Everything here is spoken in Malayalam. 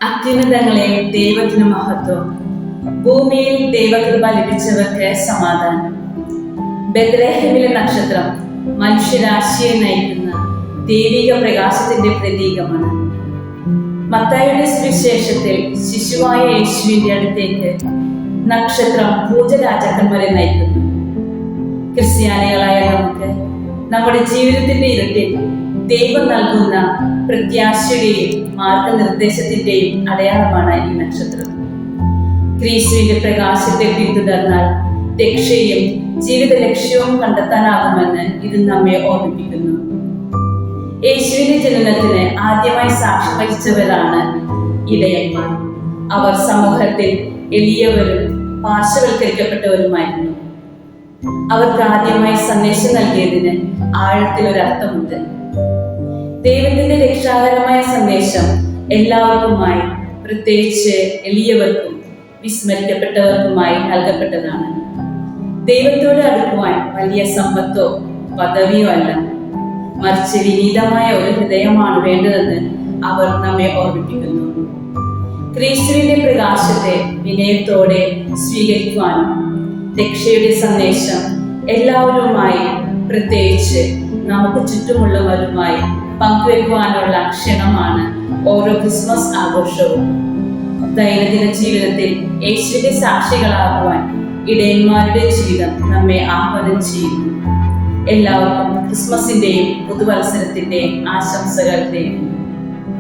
അത്യുന്നതങ്ങളെ ദൈവത്തിന് മഹത്വം. ഭൂമിയിൽ ദൈവകൃപ ലഭിച്ചവർക്ക് സമാധാനം. ബെത്ലഹേമിലെ നക്ഷത്രം മനുഷ്യരാശിയെ നയിക്കുന്ന ദൈവിക പ്രകാശത്തിന്റെ പ്രതീകമാണ്. മത്തായിയുടെ സുവിശേഷത്തിൽ ശിശുവായ യേശുവിന്റെ അടുത്തേക്ക് നക്ഷത്രം പൂജരാജാക്കന്മാരെ നയിക്കുന്നു. ക്രിസ്ത്യാനികളായ നമുക്ക് നമ്മുടെ ജീവിതത്തിന്റെ ഇരുട്ടിൽ ദൈവം നൽകുന്ന പ്രത്യാശയുടെയും മാർഗനിർദ്ദേശത്തിന്റെയും അടയാളമാണ് ഈ നക്ഷത്രം. ക്രിസ്തുവിന്റെ പ്രകാശത്തെ പിന്തുടർന്നാൽ രക്ഷയും ജീവിത ലക്ഷ്യവും കണ്ടെത്താനാകുമെന്ന് ഇത് നമ്മെ ഓർമ്മിപ്പിക്കുന്നു. യേശുവിന്റെ ജനനത്തിന് ആദ്യമായി സാക്ഷ്യം വഹിച്ചവരാണ് ഇടയന്മാർ. അവർ സമൂഹത്തിൽ എളിയവരും പാർശ്വവൽക്കരിക്കപ്പെട്ടവരുമായിരുന്നു. അവർക്ക് ആദ്യമായി സന്ദേശം നൽകിയതിന് ആഴത്തിലൊരർത്ഥമുണ്ട്. ദൈവത്തിന്റെ രക്ഷാകരമായ സന്ദേശം എല്ലാവർക്കുമായി, പ്രത്യേകിച്ച് എളിയവർക്കും വിസ്മരിക്കപ്പെട്ടവർക്കുമായി നൽകപ്പെട്ടതാണ്. ദൈവത്തോട് അടുക്കുവാൻ വലിയ സമ്പത്തോ പദവിയോ അല്ല, മറിച്ച് വിനീതമായ ഒരു ഹൃദയമാണ് വേണ്ടതെന്ന് അവർ നമ്മെ ഓർമ്മിപ്പിക്കുന്നു. ക്രിസ്തുവിന്റെ പ്രകാശത്തെ വിനയത്തോടെ സ്വീകരിക്കുവാനും രക്ഷയുടെ സന്ദേശം എല്ലാവരുമായി, പ്രത്യേകിച്ച് നമുക്ക് ചുറ്റുമുള്ളവരുമായി പങ്കുവെക്കുവാനുള്ള ക്ഷണമാണ് ഓരോ ക്രിസ്മസ് ആഘോഷവും. ദൈനംദിന ജീവിതത്തിൽ യേശുവിന്റെ സാക്ഷികളാകുവാൻ ഇടയന്മാരുടെ ജീവിതം നമ്മെ ആഹ്വാനം ചെയ്യുന്നു. എല്ലാവർക്കും ക്രിസ്മസിന്റെയും പുതുവത്സരത്തിന്റെയും ആശംസകൾ നേരുന്നു.